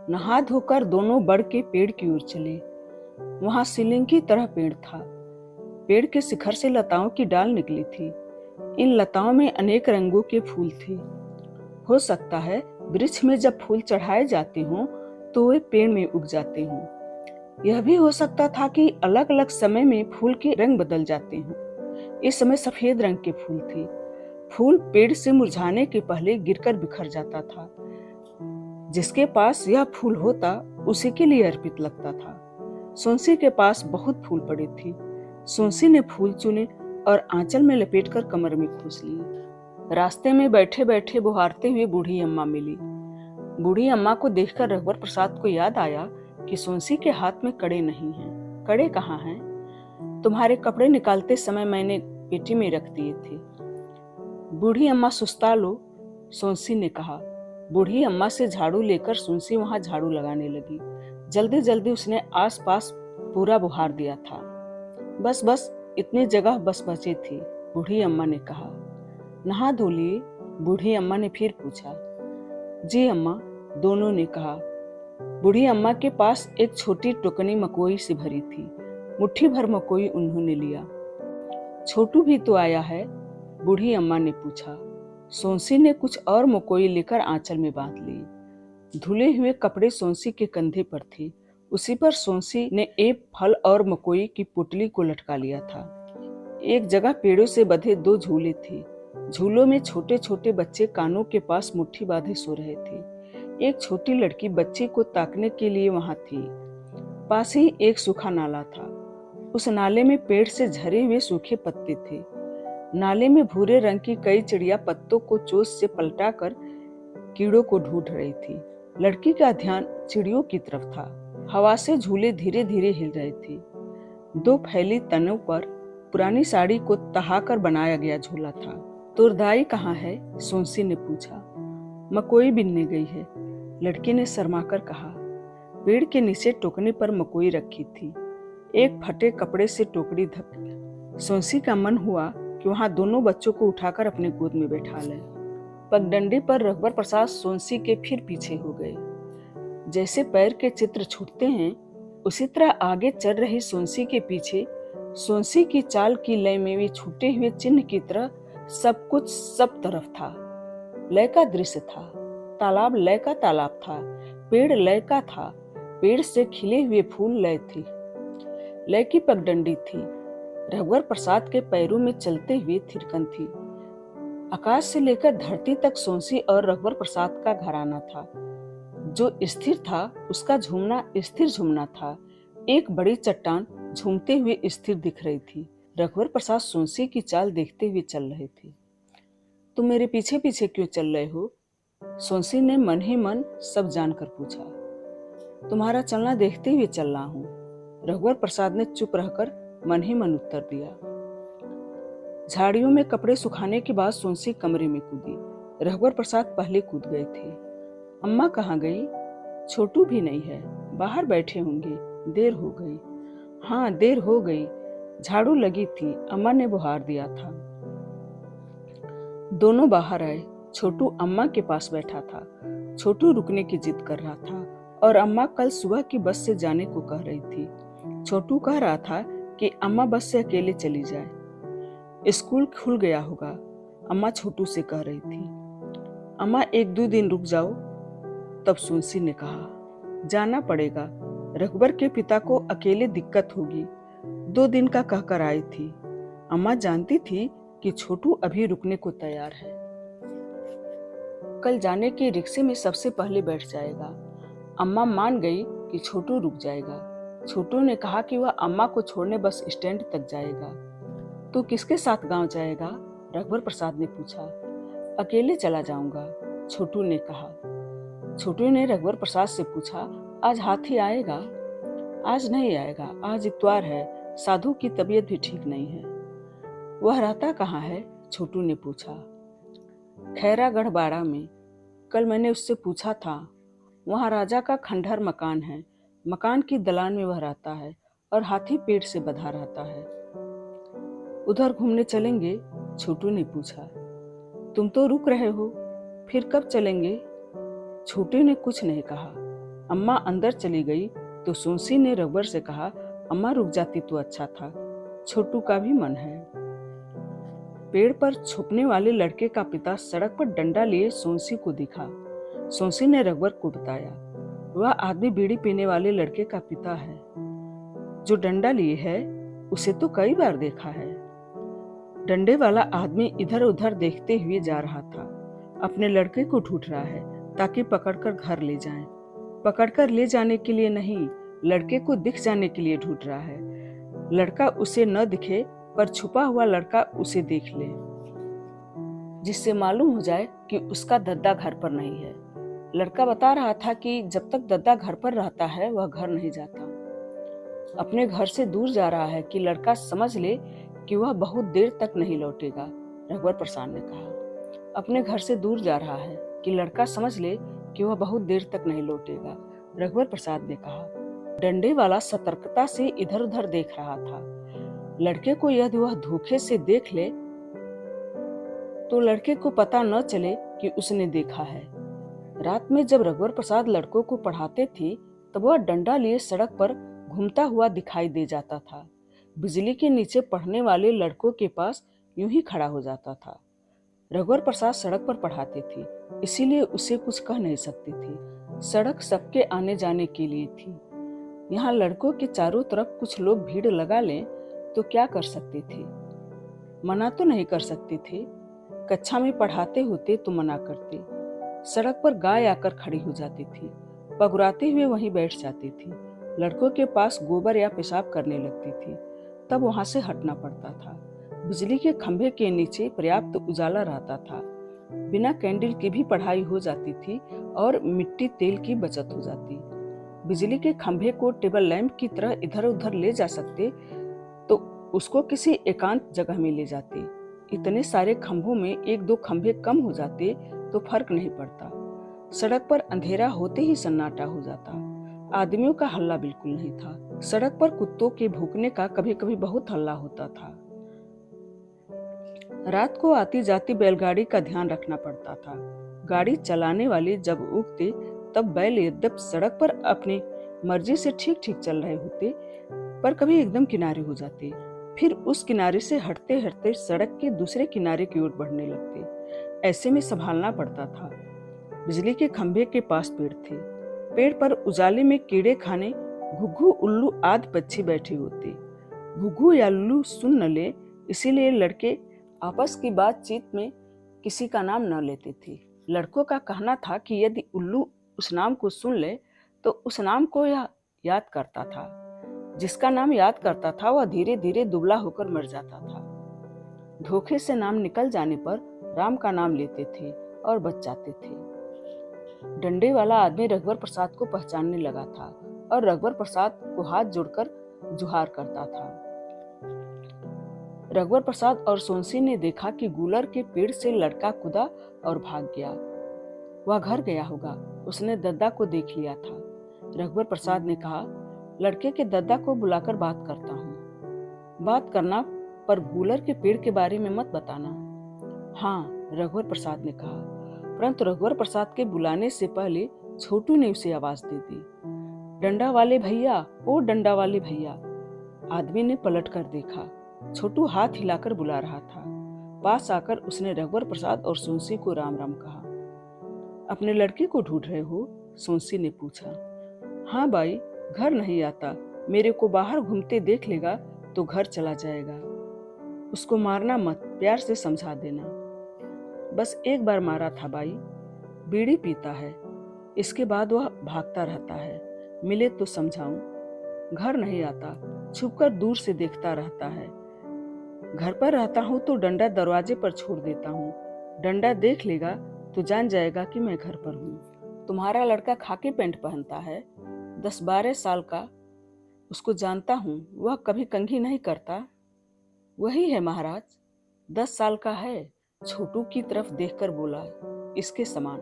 नहा धोकर दोनों बढ़ के पेड़ की ओर चले। वहां सीलिंग की तरह पेड़ था। पेड़ के शिखर से लताओं की डाल निकली थी। इन लताओं में अनेक रंगों के फूल थे। हो सकता है वृक्ष में जब फूल चढ़ाए जाते हों तो वे पेड़ में उग जाते हों। यह भी हो सकता था कि अलग अलग समय में फूल के रंग बदल जाते हों। इस समय सफेद रंग के फूल थे। फूल पेड़ से मुरझाने के पहले गिरकर बिखर जाता था। जिसके पास यह फूल होता उसी के लिए अर्पित लगता था। सोंसी के पास बहुत फूल पड़े थे। सोंसी ने फूल चुने और आंचल में लपेटकर कमर में खोस लिए। रास्ते में बैठे बैठे बुहारते हुए बूढ़ी अम्मा मिली। बूढ़ी अम्मा को देखकर रघुवर प्रसाद को याद आया कि सोंसी के हाथ में कड़े नहीं हैं। कड़े कहाँ हैं? तुम्हारे कपड़े निकालते समय मैंने पेटी में रख दिए थे। बूढ़ी अम्मा सुस्ता लो, सोंसी ने कहा। बूढ़ी अम्मा से झाड़ू लेकर सोंसी वहां झाड़ू लगाने लगी। जल्दी जल्दी उसने आस पास पूरा बुहार दिया था। बस बस इतनी जगह बस बची थी, बूढ़ी अम्मा ने कहा। नहा धो लिए? बूढ़ी अम्मा ने फिर पूछा। जी अम्मा, दोनों ने कहा। बूढ़ी अम्मा के पास एक छोटी टोकनी मकोई से भरी थी। मुट्ठी भर मकोई उन्होंने लिया। छोटू भी तो आया है? बूढ़ी अम्मा ने पूछा। सोंसी ने कुछ और मकोई लेकर आंचल में बांध ली। धुले हुए कपड़े सोंसी के कंधे पर थे। उसी पर सोंसी ने एक फल और मकोई की पुतली को लटका लिया था। एक जगह पेड़ों से बंधे दो झूले थे। झूलों में छोटे छोटे बच्चे कानों के पास मुट्ठी बांधे सो रहे थे। एक छोटी लड़की बच्चे को ताकने के लिए वहां थी। पास ही एक सूखा नाला था। उस नाले में पेड़ से झरे हुए सूखे पत्ते थे। नाले में भूरे रंग की कई चिड़िया पत्तों को चोंच से पलटाकर कीड़ों को ढूंढ रही थी। लड़की का ध्यान चिड़ियों की तरफ था। हवा से झूले धीरे धीरे हिल रहे थे। दो फैली तनों पर पुरानी साड़ी को तहाकर बनाया गया झूला था। तुरदाई कहाँ है? सोंसी ने पूछा। मकोई बिनने गई है, लड़की ने शर्माकर कहा। पेड़ के नीचे टोकनी पर मकोई रखी थी। एक फटे कपड़े से टोकरी ढक गया। सोंसी का मन हुआ कि वहां दोनों बच्चों को उठाकर अपने गोद में बैठा ले। पगडंडी पर रघुवर प्रसाद सोंसी के फिर पीछे हो गए। जैसे पैर के चित्र छूटते हैं उसी तरह आगे चल रही सोंसी के पीछे सोंसी की चाल की लय में भी छूटे हुए चिन्ह की तरह सब कुछ सब तरफ था। लय का दृश्य था। तालाब लय का तालाब था। पेड़ लय का था। पेड़ से खिले हुए फूल लय थे। लय की पगडंडी थी। रघुवर प्रसाद के पैरों में चलते हुए थिरकन थी। आकाश से लेकर धरती तक सोंसी और रघुवर प्रसाद का घराना था। जो स्थिर था उसका झूमना स्थिर झूमना था। एक बड़ी चट्टान झूमते हुए स्थिर दिख रही थी। रघुवर प्रसाद सोंसी की चाल देखते हुए चल रहे थे। तुम मेरे पीछे पीछे क्यों चल रहे हो? सोंसी ने मन ही मन सब जानकर पूछा। तुम्हारा चलना देखते हुए चल रहा हूँ, रघुवर प्रसाद ने चुप रहकर मन ही मन उत्तर दिया। झाड़ियों में कपड़े सुखाने के बाद सोंसी कमरे में कूदी। रघुवर प्रसाद पहले कूद गए थे। अम्मा कहाँ गई? छोटू भी नहीं है, बाहर बैठे होंगे, देर हो गई। हाँ, देर हो गई। झाड़ू लगी थी, अम्मा ने बुहार दिया था। दोनों बाहर आए। छोटू अम्मा के पास बैठा था। छोटू रुकने की जिद कर रहा था और अम्मा कल सुबह की बस से जाने को कह रही थी। छोटू कह रहा था कि अम्मा बस से अकेले चली जाए। स्कूल खुल गया होगा, अम्मा छोटू से कह रही थी। अम्मा 1-2 दिन रुक जाओ। तब सोंसी ने कहा, जाना पड़ेगा, रघुवर के पिता को अकेले दिक्कत होगी। 2 दिन का कहकर आई थी। अम्मा जानती थी कि छोटू अभी रुकने को तैयार है। कल जाने के रिक्शे में सबसे पहले बैठ जाएगा। अम्मा मान गई कि छोटू रुक जाएगा। छोटू ने कहा कि वह अम्मा को छोड़ने बस स्टैंड तक जाएगा। तू किसके साथ गांव जाएगा? रघुवर प्रसाद ने पूछा। अकेले चला जाऊंगा, छोटू ने कहा। छोटू ने रघुवर प्रसाद से पूछा, आज हाथी आएगा? आज नहीं आएगा, आज इतवार है, साधु की तबीयत भी ठीक नहीं है। वह रहता कहाँ है? छोटू ने पूछा। खैरागढ़ बाड़ा में। कल मैंने उससे पूछा था। वहाँ राजा का खंडहर मकान है। मकान की दलान में वह रहता है और हाथी पेड़ से बंधा रहता है। उधर घूमने चलेंगे? छोटू ने पूछा। तुम तो रुक रहे हो, फिर कब चलेंगे? छोटू ने कुछ नहीं कहा। अम्मा अंदर चली गई तो सुनसी ने रघुवर से कहा, अम्मा रुक जाती तो अच्छा था, छोटू का भी मन है। पेड़ पर छुपने वाले लड़के का पिता सड़क पर डंडा लिए सोनसी को दिखा। सोनसी ने रघुवर को बताया, वह आदमी बीड़ी पीने वाले लड़के का पिता है जो डंडा लिए है, उसे तो कई बार देखा है। डंडे वाला आदमी इधर उधर देखते हुए जा रहा था। अपने लड़के को ढूंढ रहा है ताकि पकड़कर घर ले जाएं। पकड़कर ले जाने के लिए नहीं, लड़के को दिख जाने के लिए ढूंढ रहा है। लड़का उसे न दिखे पर छुपा हुआ लड़का उसे देख ले, जिससे मालूम हो जाए कि उसका दद्दा घर पर नहीं है। लड़का बता रहा था कि जब तक दद्दा घर पर रहता है वह घर नहीं जाता। अपने घर से दूर जा रहा है कि लड़का समझ ले कि वह बहुत देर तक नहीं लौटेगा, रघुवर प्रसाद ने कहा। अपने घर से दूर जा रहा है कि लड़का समझ ले कि वह बहुत देर तक नहीं लौटेगा, रघुवर प्रसाद ने कहा। डंडे वाला सतर्कता से इधर उधर देख रहा था। लड़के को यदि वह धोखे से देख ले तो लड़के को पता न चले कि उसने देखा है। रात में जब रघुवर प्रसाद लड़कों को पढ़ाते थे तब वह डंडा लिए सड़क पर घूमता हुआ दिखाई दे जाता था। बिजली के नीचे पढ़ने वाले लड़कों के पास यूं ही खड़ा हो जाता था। रघुवर प्रसाद सड़क पर पढ़ाते थे, इसीलिए उसे कुछ कह नहीं सकती थी। सड़क सबके आने जाने के लिए थी। यहाँ लड़कों के चारों तरफ कुछ लोग भीड़ लगा लें तो क्या कर सकते थे? मना तो नहीं कर सकते थे। कक्षा में पढ़ाते होते तो मना करते। सड़क पर गाय आकर खड़ी हो जाती थी, पगुराते हुए वहीं बैठ जाती थी। लड़कों के पास गोबर या पेशाब करने लगती थी, तब वहां से हटना पड़ता था। बिजली के खंभे के नीचे पर्याप्त उजाला रहता था। बिना कैंडल की भी पढ़ाई हो जाती थी और मिट्टी तेल की बचत हो जाती। बिजली के खंभे को टेबल लैंप की तरह इधर उधर ले जा सकते तो उसको किसी एकांत जगह में ले जाते। इतने सारे खंभों में एक दो खंभे कम हो जाते तो फर्क नहीं पड़ता। सड़क पर अंधेरा होते ही सन्नाटा हो जाता। आदमियों का हल्ला बिल्कुल नहीं था। सड़क पर कुत्तों के भौंकने का कभी कभी बहुत हल्ला होता था। रात को आती जाती बैलगाड़ी का ध्यान रखना पड़ता था। गाड़ी चलाने वाले जब उगते तब बैल यद्यप सड़क पर अपनी मर्जी से ठीक ठीक चल रहे होते पर कभी एकदम किनारे हो जाते, फिर उस किनारे से हटते हटते सड़क के दूसरे किनारे की ओर बढ़ने लगते। ऐसे में संभालना पड़ता था। बिजली के खंभे के पास पेड़ थे। पेड़ पर उजाले में कीड़े खाने घुघू उल्लू आदि पक्षी बैठे होते। घुघू या उल्लू सुन न ले, इसीलिए लड़के आपस की बातचीत में किसी का नाम न लेते थे। लड़कों का कहना था कि यदि उल्लू उस नाम को सुन ले तो उस नाम को यह याद करता था। जिसका नाम याद करता था वह धीरे धीरे दुबला होकर मर जाता था। धोखे से नाम निकल जाने पर राम का नाम लेते थे और बच जाते थे। डंडे वाला आदमी रघुवर प्रसाद को पहचानने लगा था और रघुवर प्रसाद को हाथ जोड़कर जुहार करता था। रघुवर प्रसाद और सोनसी ने देखा कि गूलर के पेड़ से लड़का कूदा और भाग गया। वह घर गया होगा, उसने दद्दा को देख लिया था। रघुवर प्रसाद ने कहा, लड़के के दद्दा को बुलाकर बात करता हूँ। बात करना, पर गूलर के पेड़ के बारे में मत बताना। हाँ, रघुवर प्रसाद ने कहा। परंतु रघुवर प्रसाद के बुलाने से पहले छोटू ने उसे आवाज दे दी, डंडा वाले भैया, ओ डंडा वाले भैया। आदमी ने पलट कर देखा। छोटू हाथ हिलाकर बुला रहा था। पास आकर उसने रघुवर प्रसाद और सोनसी को राम राम कहा। अपने लड़के को ढूंढ रहे हो? सोनसी ने पूछा। हाँ बाई, घर नहीं आता। मेरे को बाहर घूमते देख लेगा तो घर चला जाएगा। उसको मारना मत, प्यार से समझा देना। बस एक बार मारा था बाई। बीड़ी पीता है, इसके बाद वह भागता रहता है। मिले तो समझाऊं। घर नहीं आता, छुपकर दूर से देखता रहता है। घर पर रहता हूँ तो डंडा दरवाजे पर छोड़ देता हूँ। डंडा देख लेगा तो जान जाएगा कि मैं घर पर हूँ। तुम्हारा लड़का खाकी पैंट पहनता है, 10-12 साल का। उसको जानता हूँ, वह कभी कंघी नहीं करता। वही है महाराज, 10 साल का है। छोटू की तरफ देखकर बोला, इसके समान।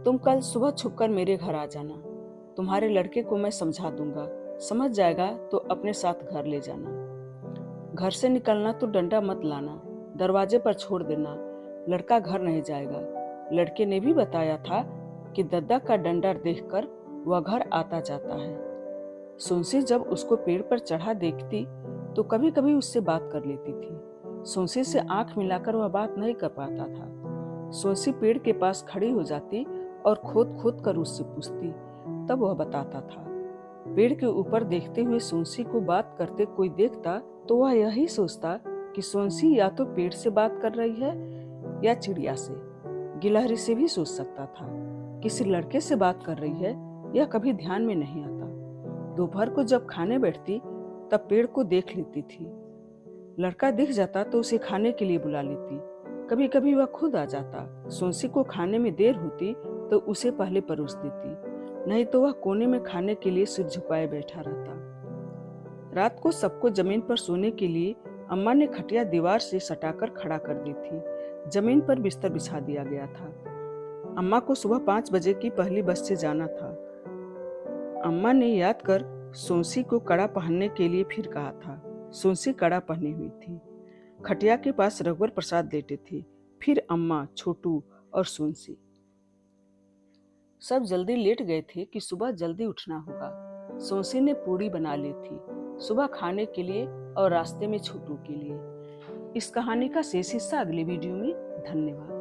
तुम कल सुबह छुपकर मेरे घर आ जाना। तुम्हारे लड़के को मैं समझा दूंगा, समझ जाएगा तो अपने साथ घर ले जाना। घर से निकलना तो डंडा मत लाना, दरवाजे पर छोड़ देना। लड़का घर नहीं जाएगा। लड़के ने भी बताया था कि दद्दा का डंडा देखकर वह घर आता जाता है। सुनसी जब उसको पेड़ पर चढ़ा देखती तो कभी कभी उससे बात कर लेती थी। सुनसी से आंख मिलाकर वह बात नहीं कर पाता था। सुनसी पेड़ के पास खड़ी हो जाती और खोद खोद कर उससे पूछती, तब वह बताता था। पेड़ के ऊपर देखते हुए सुनसी को बात करते कोई देखता तो वह यही सोचता कि सुनसी या तो पेड़ से बात कर रही है या चिड़िया से। गिलहरी से भी सोच सकता था, किसी लड़के से बात कर रही है, यह कभी ध्यान में नहीं आता। दोपहर को जब खाने बैठती तब पेड़ को देख लेती थी। लड़का दिख जाता तो उसे खाने के लिए बुला लेती। कभी कभी वह खुद आ जाता। सुनसी को खाने में देर होती तो उसे पहले परोस देती, नहीं तो वह कोने में खाने के लिए सिर झुकाए बैठा रहता। रात को सबको जमीन पर सोने के लिए अम्मा ने खटिया दीवार से सटाकर खड़ा कर दी थी। जमीन पर बिस्तर बिछा दिया गया था। अम्मा को सुबह 5 बजे की पहली बस से जाना था। अम्मा ने याद कर सुनसी को कड़ा पहनने के लिए फिर कहा था। सुनसी कड़ा पहनी हुई थी। खटिया के पास रघुवर प्रसाद लेटे थे, फिर अम्मा, छोटू और सुनसी। सब जल्दी लेट गए थे कि सुबह जल्दी उठना होगा। सुनसी ने पूड़ी बना ली थी, सुबह खाने के लिए और रास्ते में छोटू के लिए। इस कहानी का शेष हिस्सा अगले वीडियो में। धन्यवाद।